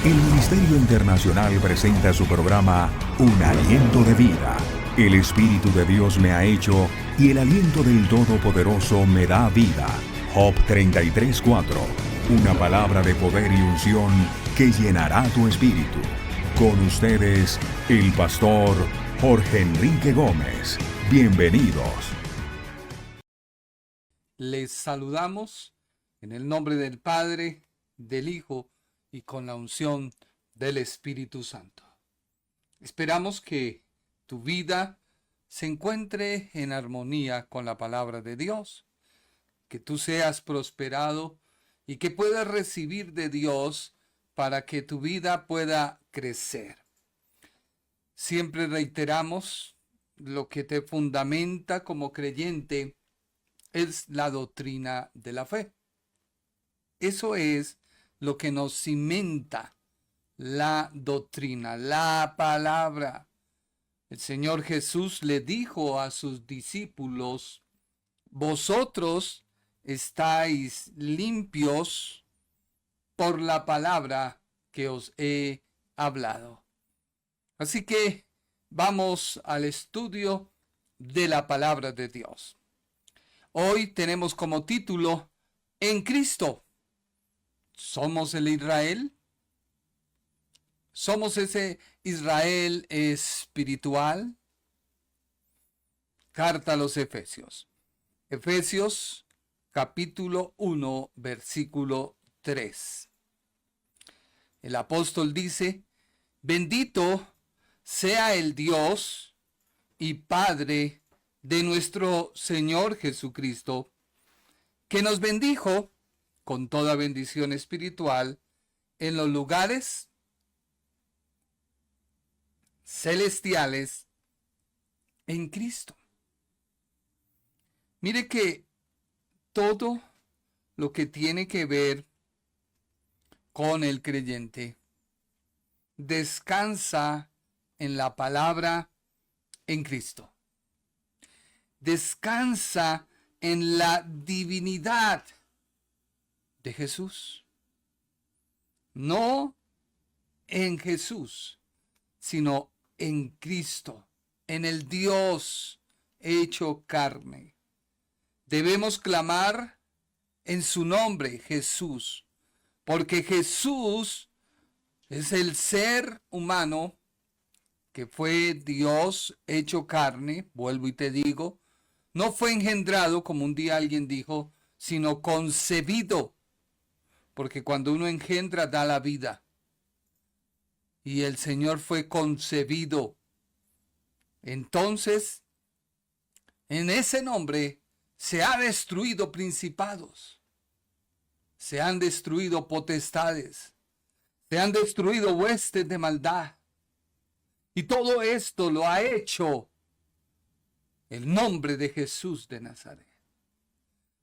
El Ministerio Internacional presenta su programa Un Aliento de Vida. El Espíritu de Dios me ha hecho y el aliento del Todopoderoso me da vida. Job 33:4. Una palabra de poder y unción que llenará tu espíritu. Con ustedes, el pastor Jorge Enrique Gómez. Bienvenidos. Les saludamos en el nombre del Padre, del Hijo y con la unción del Espíritu Santo. Esperamos que tu vida se encuentre en armonía con la palabra de Dios, que tú seas prosperado y que puedas recibir de Dios para que tu vida pueda crecer. Siempre reiteramos lo que te fundamenta como creyente es la doctrina de la fe. Eso es lo que nos cimenta la doctrina, la palabra. El Señor Jesús le dijo a sus discípulos: vosotros estáis limpios por la palabra que os he hablado. Así que vamos al estudio de la palabra de Dios. Hoy tenemos como título: En Cristo. ¿Somos el Israel? ¿Somos ese Israel espiritual? Carta a los Efesios. Efesios capítulo 1, versículo 3. El apóstol dice: bendito sea el Dios y Padre de nuestro Señor Jesucristo, que nos bendijo con toda bendición espiritual en los lugares celestiales en Cristo. Mire que todo lo que tiene que ver con el creyente descansa en la palabra en Cristo. Descansa en la divinidad de Jesús. No en Jesús, sino en Cristo, en el Dios hecho carne. Debemos clamar en su nombre, Jesús, porque Jesús es el ser humano que fue Dios hecho carne. Vuelvo y te digo, no fue engendrado, como un día alguien dijo, sino concebido, porque cuando uno engendra da la vida. Y el Señor fue concebido. Entonces, en ese nombre se ha destruido principados, se han destruido potestades, se han destruido huestes de maldad. Y todo esto lo ha hecho el nombre de Jesús de Nazaret.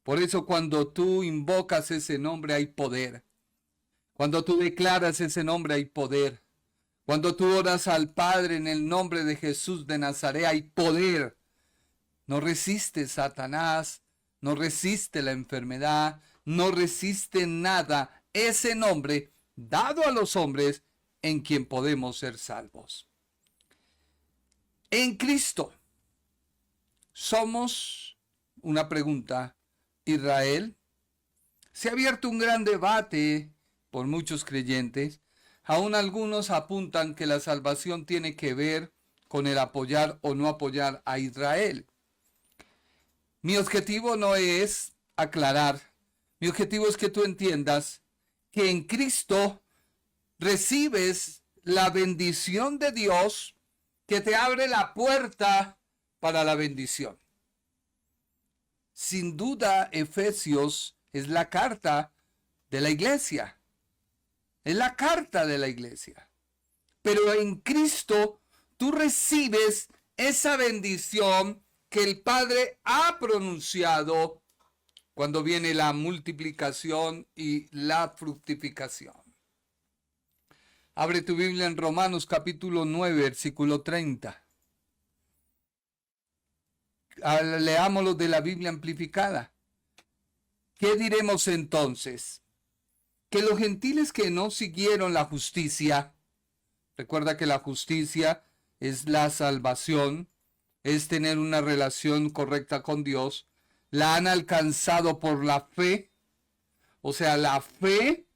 Por eso cuando tú invocas ese nombre hay poder. Cuando tú declaras ese nombre hay poder. Cuando tú oras al Padre en el nombre de Jesús de Nazaret hay poder. No resiste Satanás, no resiste la enfermedad, no resiste nada. Ese nombre dado a los hombres en quien podemos ser salvos. En Cristo somos, una pregunta, Israel. Se ha abierto un gran debate por muchos creyentes. Aún algunos apuntan que la salvación tiene que ver con el apoyar o no apoyar a Israel. Mi objetivo no es aclarar. Mi objetivo es que tú entiendas que en Cristo recibes la bendición de Dios que te abre la puerta para la bendición. Sin duda, Efesios es la carta de la iglesia. Es la carta de la iglesia. Pero en Cristo tú recibes esa bendición que el Padre ha pronunciado cuando viene la multiplicación y la fructificación. Abre tu Biblia en Romanos capítulo 9, versículo 30. Leámoslo de la Biblia amplificada. ¿Qué diremos entonces? que los gentiles que no siguieron la justicia, recuerda que la justicia es la salvación, es tener una relación correcta con Dios, la han alcanzado por la fe. O sea, la fe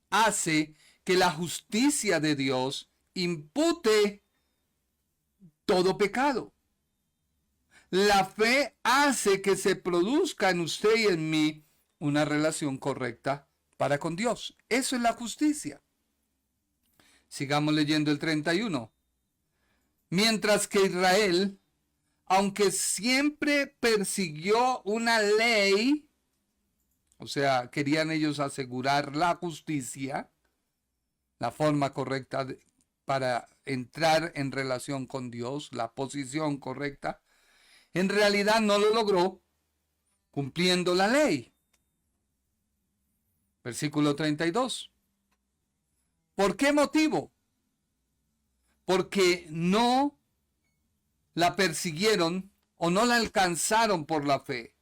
hace que la justicia de Dios impute todo pecado. La fe hace que se produzca en usted y en mí una relación correcta para con Dios. Eso es la justicia. Sigamos leyendo el 31. Mientras que Israel, aunque siempre persiguió una ley, o sea, querían ellos asegurar la justicia, la forma correcta para entrar en relación con Dios, la posición correcta, en realidad no lo logró cumpliendo la ley. Versículo 32. ¿Por qué motivo? Porque no la persiguieron o no la alcanzaron por la fe,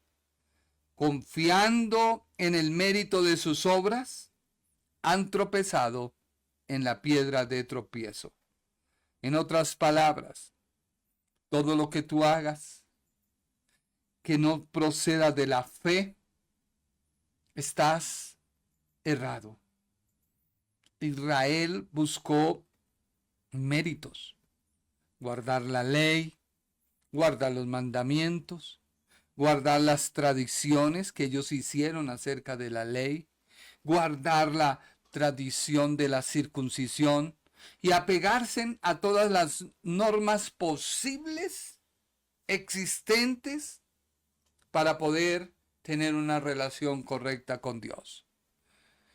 confiando en el mérito de sus obras, han tropezado en la piedra de tropiezo. En otras palabras, todo lo que tú hagas que no proceda de la fe, estás errado. Israel buscó méritos, guardar la ley, guardar los mandamientos, guardar las tradiciones que ellos hicieron acerca de la ley, guardar la tradición de la circuncisión y apegarse a todas las normas posibles, existentes, para poder tener una relación correcta con Dios.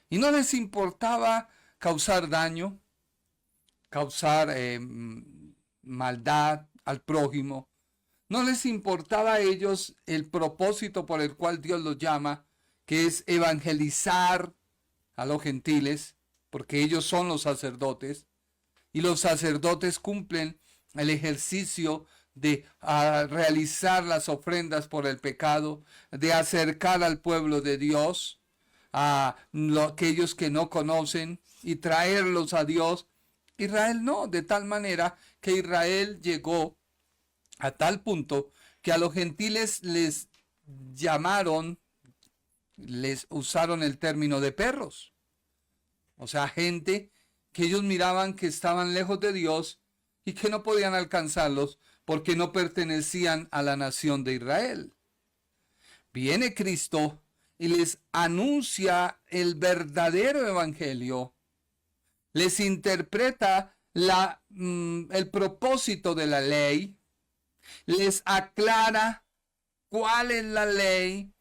Y no les importaba causar daño, causar maldad al prójimo. No les importaba a ellos el propósito por el cual Dios los llama, que es evangelizar a los gentiles, porque ellos son los sacerdotes, y los sacerdotes cumplen el ejercicio de realizar las ofrendas por el pecado, de acercar al pueblo de Dios, a aquellos que no conocen, y traerlos a Dios. Israel no, de tal manera que Israel llegó a tal punto que a los gentiles les llamaron, les usaron el término de perros. O sea, gente que ellos miraban que estaban lejos de Dios y que no podían alcanzarlos porque no pertenecían a la nación de Israel. Viene Cristo y les anuncia el verdadero evangelio, les interpreta el propósito de la ley, les aclara cuál es la ley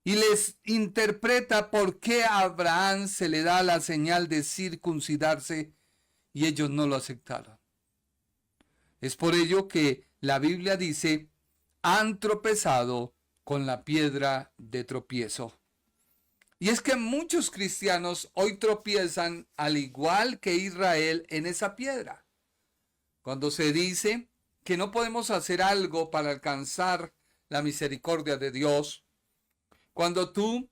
y les interpreta por qué a Abraham se le da la señal de circuncidarse y ellos no lo aceptaron. Es por ello que la Biblia dice, han tropezado con la piedra de tropiezo. Y es que muchos cristianos hoy tropiezan al igual que Israel en esa piedra. Cuando se dice que no podemos hacer algo para alcanzar la misericordia de Dios, cuando tú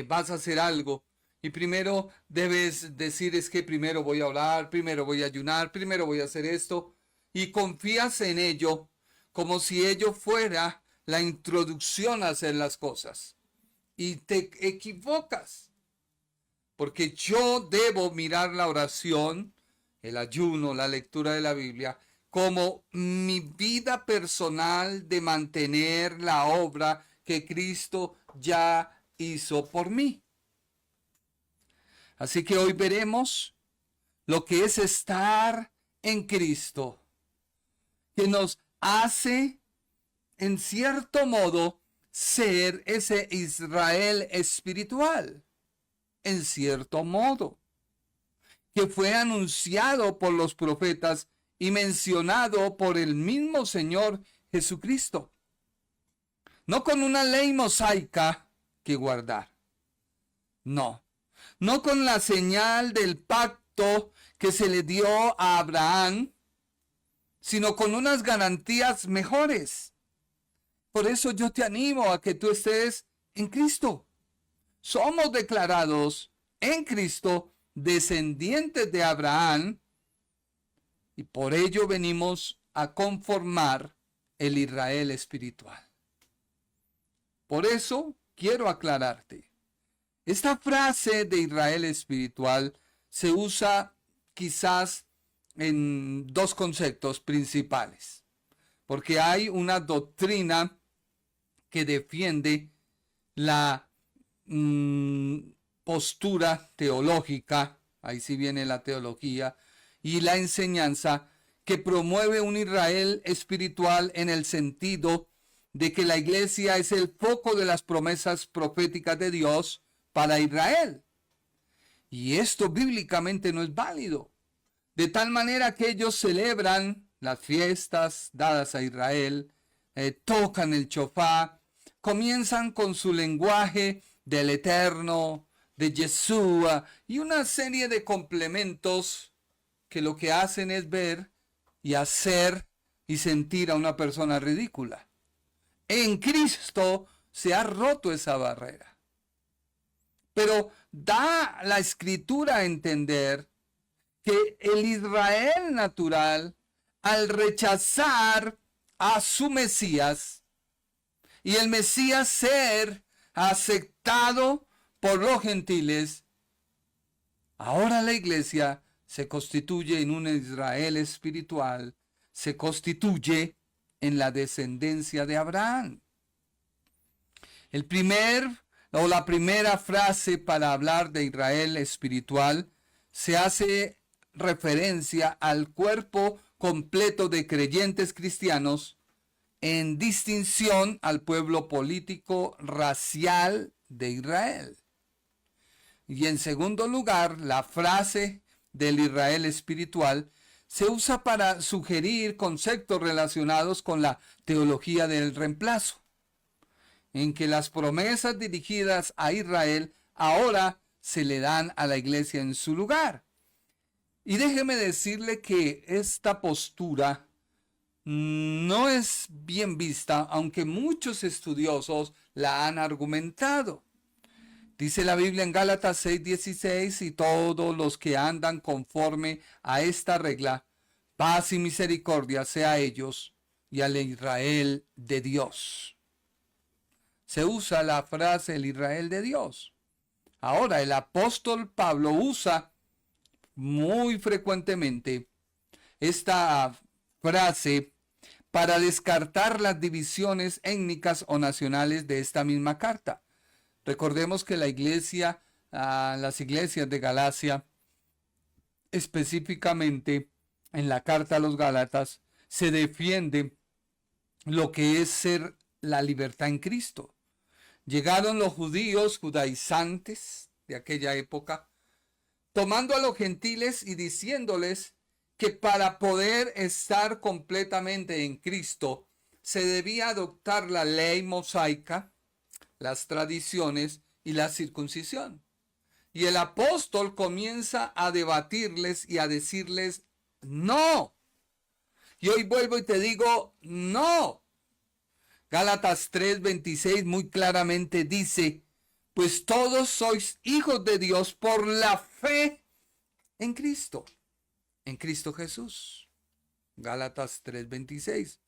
vas a hacer algo y primero debes decir es que primero voy a orar, primero voy a ayunar, primero voy a hacer esto, y confías en ello como si ello fuera la introducción a hacer las cosas. Y te equivocas, porque yo debo mirar la oración, el ayuno, la lectura de la Biblia, como mi vida personal de mantener la obra que Cristo ya hizo por mí. Así que hoy veremos lo que es estar en Cristo, que nos hace, en cierto modo, ser ese Israel espiritual, en cierto modo, que fue anunciado por los profetas y mencionado por el mismo Señor Jesucristo. No con una ley mosaica que guardar, no con la señal del pacto que se le dio a Abraham, sino con unas garantías mejores. Por eso yo te animo a que tú estés en Cristo. Somos declarados en Cristo, descendientes de Abraham, y por ello venimos a conformar el Israel espiritual. Por eso quiero aclararte. Esta frase de Israel espiritual se usa quizás en dos conceptos principales, porque hay una doctrina que defiende la postura teológica, ahí sí viene la teología, y la enseñanza que promueve un Israel espiritual en el sentido de que la iglesia es el foco de las promesas proféticas de Dios para Israel. Y esto bíblicamente no es válido. De tal manera que ellos celebran las fiestas dadas a Israel, tocan el shofar, comienzan con su lenguaje del Eterno, de Yeshua y una serie de complementos que lo que hacen es ver y hacer y sentir a una persona ridícula. En Cristo se ha roto esa barrera. Pero da la Escritura a entender que el Israel natural, al rechazar a su Mesías y el Mesías ser aceptado por los gentiles, ahora la iglesia se constituye en un Israel espiritual, se constituye en la descendencia de Abraham. La primera frase para hablar de Israel espiritual se hace referencia al cuerpo completo de creyentes cristianos en distinción al pueblo político racial de Israel. Y en segundo lugar, la frase del Israel espiritual se usa para sugerir conceptos relacionados con la teología del reemplazo, en que las promesas dirigidas a Israel ahora se le dan a la iglesia en su lugar. Y déjeme decirle que esta postura no es bien vista, aunque muchos estudiosos la han argumentado. Dice la Biblia en Gálatas 6:16, y todos los que andan conforme a esta regla, paz y misericordia sea a ellos y al Israel de Dios. Se usa la frase el Israel de Dios. Ahora, el apóstol Pablo usa muy frecuentemente esta frase para descartar las divisiones étnicas o nacionales de esta misma carta. Recordemos que la iglesia, las iglesias de Galacia, específicamente en la carta a los Gálatas, se defiende lo que es ser la libertad en Cristo. Llegaron los judíos judaizantes de aquella época, tomando a los gentiles y diciéndoles que para poder estar completamente en Cristo se debía adoptar la ley mosaica, las tradiciones y la circuncisión. Y el apóstol comienza a debatirles y a decirles no. Y hoy vuelvo y te digo no. Gálatas 3:26 muy claramente dice, pues todos sois hijos de Dios por la fe en Cristo Jesús. Gálatas 3:26.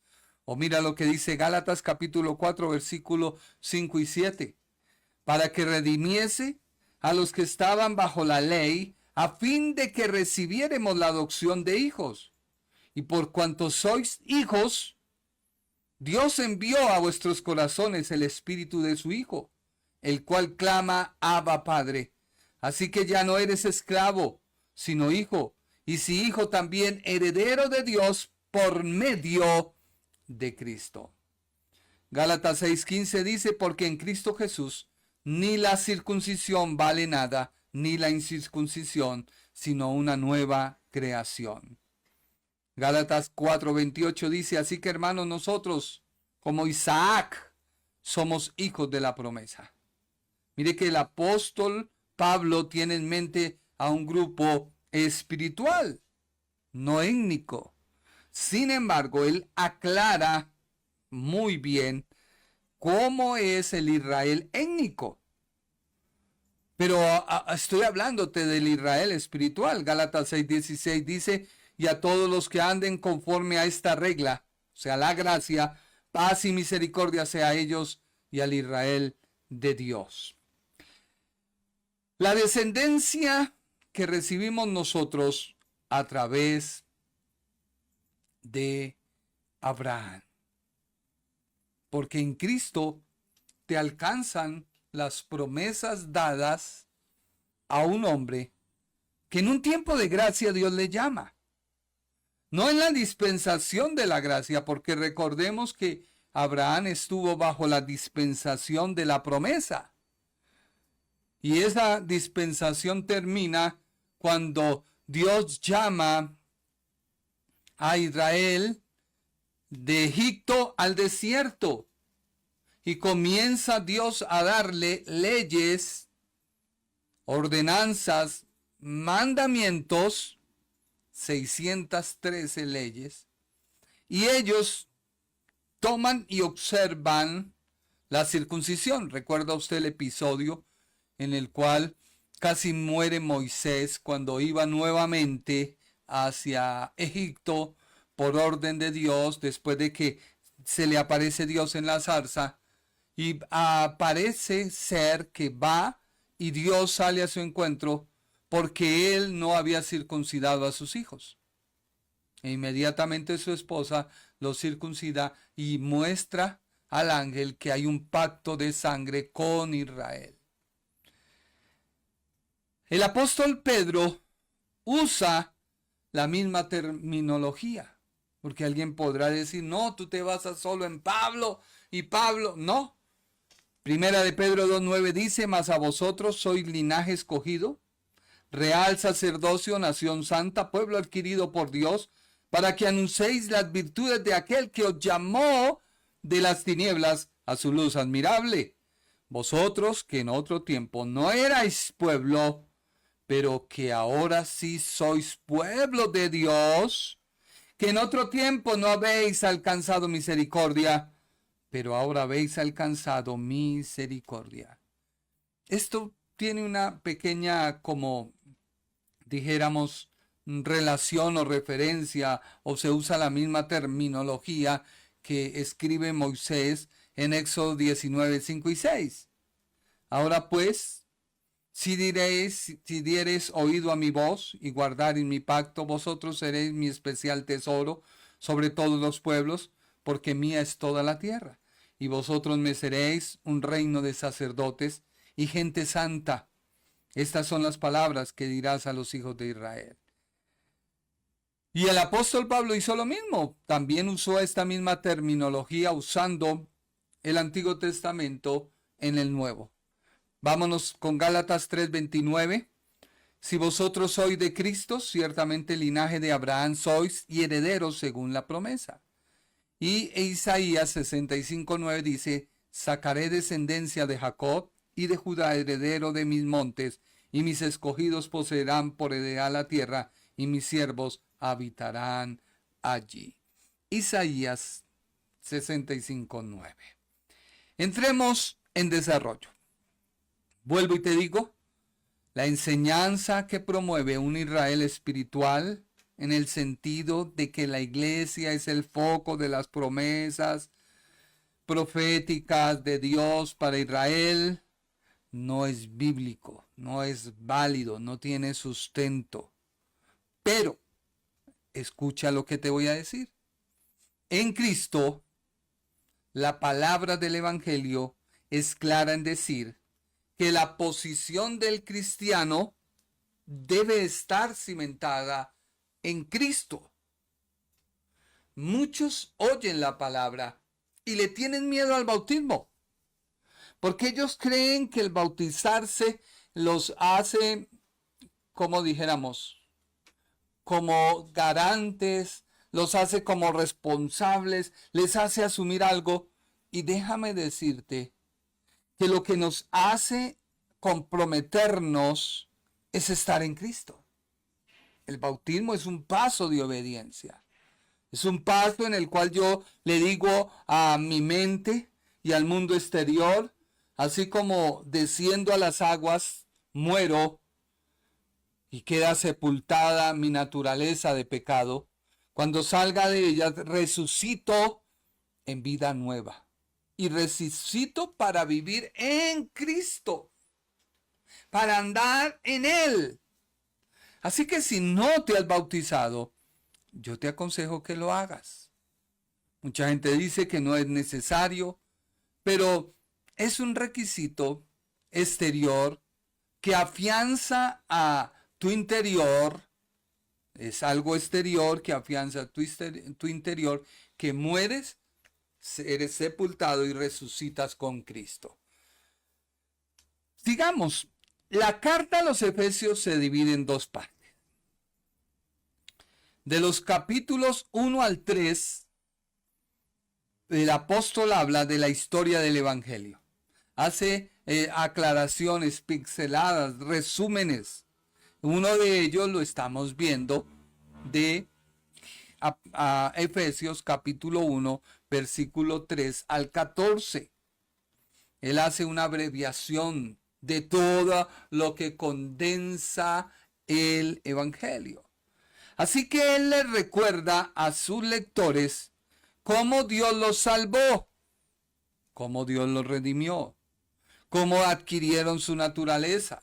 O mira lo que dice Gálatas capítulo 4 versículo 5 y 7. Para que redimiese a los que estaban bajo la ley, a fin de que recibiéremos la adopción de hijos. Y por cuanto sois hijos, Dios envió a vuestros corazones el espíritu de su Hijo, el cual clama, Abba, Padre. Así que ya no eres esclavo, sino hijo, y si hijo también heredero de Dios por medio de Cristo. Gálatas 6:15 dice, porque en Cristo Jesús ni la circuncisión vale nada, ni la incircuncisión, sino una nueva creación. Gálatas 4:28 dice, así que hermanos, nosotros, como Isaac, somos hijos de la promesa. Mire que el apóstol Pablo tiene en mente a un grupo espiritual, no étnico. Sin embargo, él aclara muy bien cómo es el Israel étnico. Pero estoy hablándote del Israel espiritual. Gálatas 6:16 dice, y a todos los que anden conforme a esta regla, o sea, la gracia, paz y misericordia sea a ellos y al Israel de Dios. La descendencia que recibimos nosotros a través de Abraham. Porque en Cristo te alcanzan las promesas dadas a un hombre que en un tiempo de gracia Dios le llama. No en la dispensación de la gracia, porque recordemos que Abraham estuvo bajo la dispensación de la promesa. Y esa dispensación termina cuando Dios llama a Israel de Egipto al desierto. Y comienza Dios a darle leyes, ordenanzas, mandamientos, 613 leyes. Y ellos toman y observan la circuncisión. ¿Recuerda usted el episodio en el cual casi muere Moisés cuando iba nuevamente hacia Egipto por orden de Dios, después de que se le aparece Dios en la zarza? Y parece ser que va y Dios sale a su encuentro porque él no había circuncidado a sus hijos. E inmediatamente su esposa los circuncida y muestra al ángel que hay un pacto de sangre con Israel. El apóstol Pedro usa la misma terminología, porque alguien podrá decir, no, tú te basas solo en Pablo y Pablo, no. Primera de Pedro 2:9 dice, mas a vosotros sois linaje escogido, real sacerdocio, nación santa, pueblo adquirido por Dios, para que anunciéis las virtudes de aquel que os llamó de las tinieblas a su luz admirable. Vosotros que en otro tiempo no erais pueblo, pero que ahora sí sois pueblo de Dios, que en otro tiempo no habéis alcanzado misericordia, pero ahora habéis alcanzado misericordia. Esto tiene una pequeña, como dijéramos, relación o referencia, o se usa la misma terminología que escribe Moisés en Éxodo 19:5 y 6. Ahora pues, si diereis oído a mi voz y guardareis mi pacto, vosotros seréis mi especial tesoro sobre todos los pueblos, porque mía es toda la tierra. Y vosotros me seréis un reino de sacerdotes y gente santa. Estas son las palabras que dirás a los hijos de Israel. Y el apóstol Pablo hizo lo mismo. También usó esta misma terminología usando el Antiguo Testamento en el Nuevo. Vámonos con Gálatas 3:29. Si vosotros sois de Cristo, ciertamente linaje de Abraham sois y herederos según la promesa. Y Isaías 65:9 dice, sacaré descendencia de Jacob y de Judá heredero de mis montes, y mis escogidos poseerán por heredad la tierra, y mis siervos habitarán allí. Isaías 65:9. Entremos en desarrollo. Vuelvo y te digo, la enseñanza que promueve un Israel espiritual, en el sentido de que la iglesia es el foco de las promesas proféticas de Dios para Israel, no es bíblico, no es válido, no tiene sustento. Pero, escucha lo que te voy a decir. En Cristo, la palabra del Evangelio es clara en decir que la posición del cristiano debe estar cimentada en Cristo. Muchos oyen la palabra y le tienen miedo al bautismo, porque ellos creen que el bautizarse los hace, como dijéramos, como garantes, los hace como responsables, les hace asumir algo. Y déjame decirte que lo que nos hace comprometernos es estar en Cristo. El bautismo es un paso de obediencia. Es un paso en el cual yo le digo a mi mente y al mundo exterior, así como desciendo a las aguas, muero y queda sepultada mi naturaleza de pecado, cuando salga de ella resucito en vida nueva. Y resucito para vivir en Cristo, para andar en Él. Así que si no te has bautizado, yo te aconsejo que lo hagas. Mucha gente dice que no es necesario, pero es un requisito exterior que afianza a tu interior. Es algo exterior que afianza tu interior, que mueres, eres sepultado y resucitas con Cristo. Sigamos. La carta a los Efesios se divide en dos partes. De los capítulos 1 al 3, el apóstol habla de la historia del Evangelio. Hace aclaraciones pixeladas, resúmenes. Uno de ellos lo estamos viendo de a Efesios capítulo 1, versículo 3 al 14. Él hace una abreviación de todo lo que condensa el Evangelio. Así que él le recuerda a sus lectores cómo Dios los salvó, cómo Dios los redimió, cómo adquirieron su naturaleza.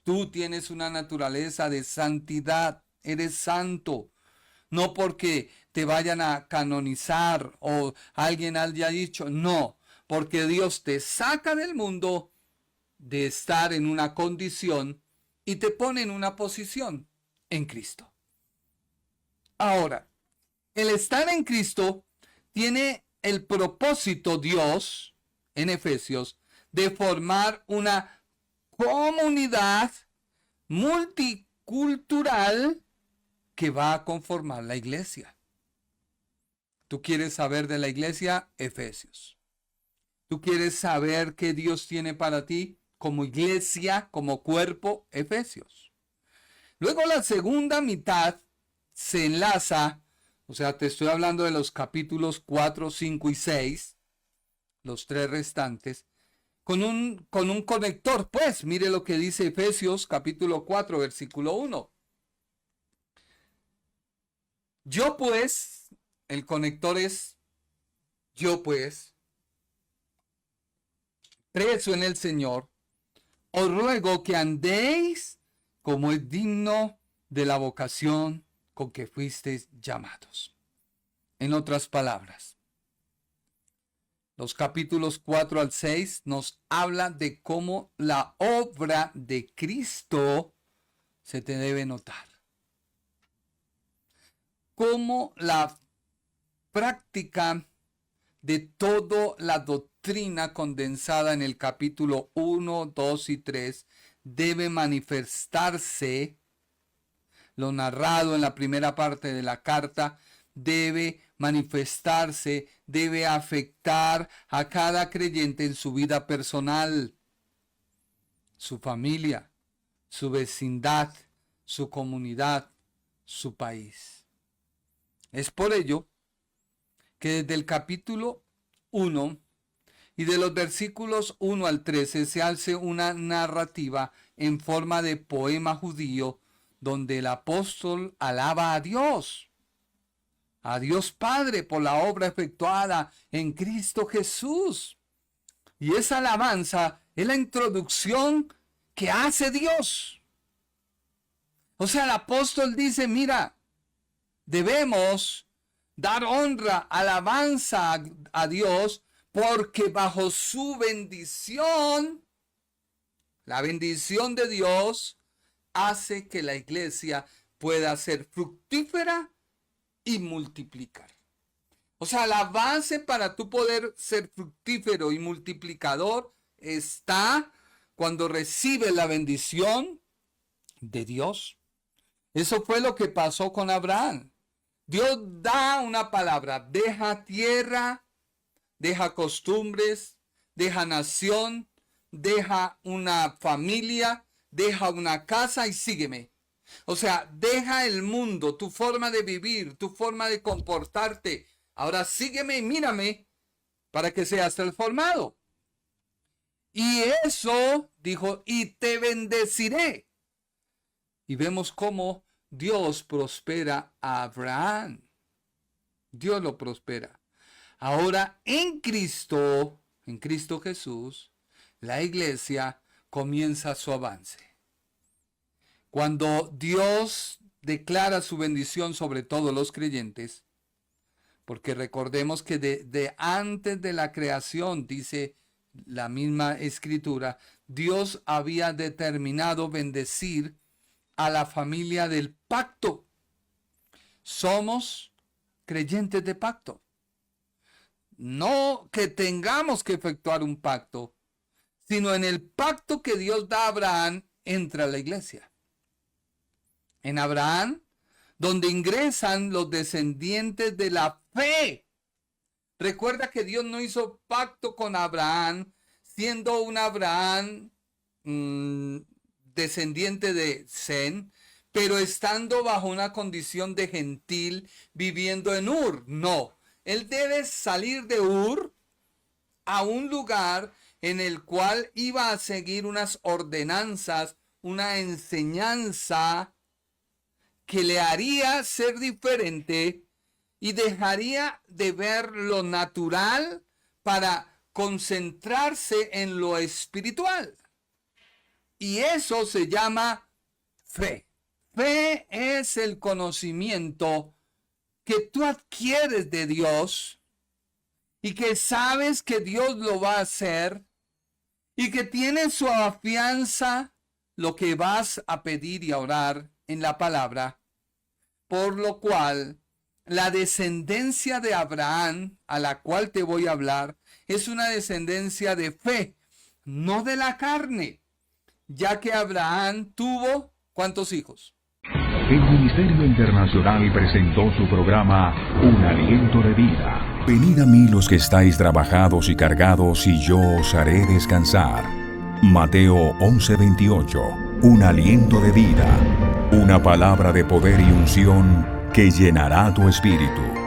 Tú tienes una naturaleza de santidad, eres santo. No porque te vayan a canonizar o alguien haya dicho, no, porque Dios te saca del mundo de estar en una condición y te pone en una posición en Cristo. Ahora, el estar en Cristo tiene el propósito, Dios, en Efesios, de formar una comunidad multicultural que va a conformar la iglesia. ¿Tú quieres saber de la iglesia? Efesios. ¿Tú quieres saber qué Dios tiene para ti como iglesia, como cuerpo? Efesios. Luego la segunda mitad se enlaza, o sea, te estoy hablando de los capítulos 4, 5 y 6, los tres restantes, con un conector. Pues mire lo que dice Efesios capítulo 4, versículo 1. Yo pues, el conector es yo pues, preso en el Señor, os ruego que andéis como es digno de la vocación con que fuisteis llamados. En otras palabras, los capítulos 4 al 6 nos habla de cómo la obra de Cristo se te debe notar. Cómo la práctica de toda la doctrina condensada en el capítulo 1, 2 y 3 debe manifestarse. Lo narrado en la primera parte de la carta debe manifestarse, debe afectar a cada creyente en su vida personal, su familia, su vecindad, su comunidad, su país. Es por ello que desde el capítulo 1 y de los versículos 1 al 13 se hace una narrativa en forma de poema judío donde el apóstol alaba a Dios Padre por la obra efectuada en Cristo Jesús. Y esa alabanza es la introducción que hace Dios. O sea, el apóstol dice, mira, debemos dar honra, alabanza a Dios, porque bajo su bendición, la bendición de Dios, hace que la iglesia pueda ser fructífera y multiplicar. O sea, la base para tú poder ser fructífero y multiplicador está cuando recibes la bendición de Dios. Eso fue lo que pasó con Abraham. Dios da una palabra, deja tierra, deja costumbres, deja nación, deja una familia, deja una casa y sígueme. O sea, deja el mundo, tu forma de vivir, tu forma de comportarte. Ahora sígueme y mírame para que seas transformado. Y eso, dijo, y te bendeciré. Y vemos cómo Dios prospera a Abraham. Dios lo prospera. Ahora en Cristo Jesús, la iglesia comienza su avance. Cuando Dios declara su bendición sobre todos los creyentes, porque recordemos que de antes de la creación, dice la misma escritura, Dios había determinado bendecir a la familia del pacto. Somos creyentes de pacto. No que tengamos que efectuar un pacto, sino en el pacto que Dios da a Abraham entra la iglesia. En Abraham, donde ingresan los descendientes de la fe. Recuerda que Dios no hizo pacto con Abraham, siendo un Abraham descendiente de Sem, pero estando bajo una condición de gentil, viviendo en Ur. No, él debe salir de Ur a un lugar en el cual iba a seguir unas ordenanzas, una enseñanza que le haría ser diferente y dejaría de ver lo natural para concentrarse en lo espiritual. Y eso se llama fe. Fe es el conocimiento que tú adquieres de Dios y que sabes que Dios lo va a hacer y que tienes su afianza lo que vas a pedir y a orar en la palabra, por lo cual la descendencia de Abraham, a la cual te voy a hablar, es una descendencia de fe, no de la carne, ya que Abraham tuvo, ¿cuántos hijos? El Ministerio Internacional presentó su programa Un Aliento de Vida. Venid a mí los que estáis trabajados y cargados, y yo os haré descansar. Mateo 11:28. Un aliento de vida. Una palabra de poder y unción que llenará tu espíritu.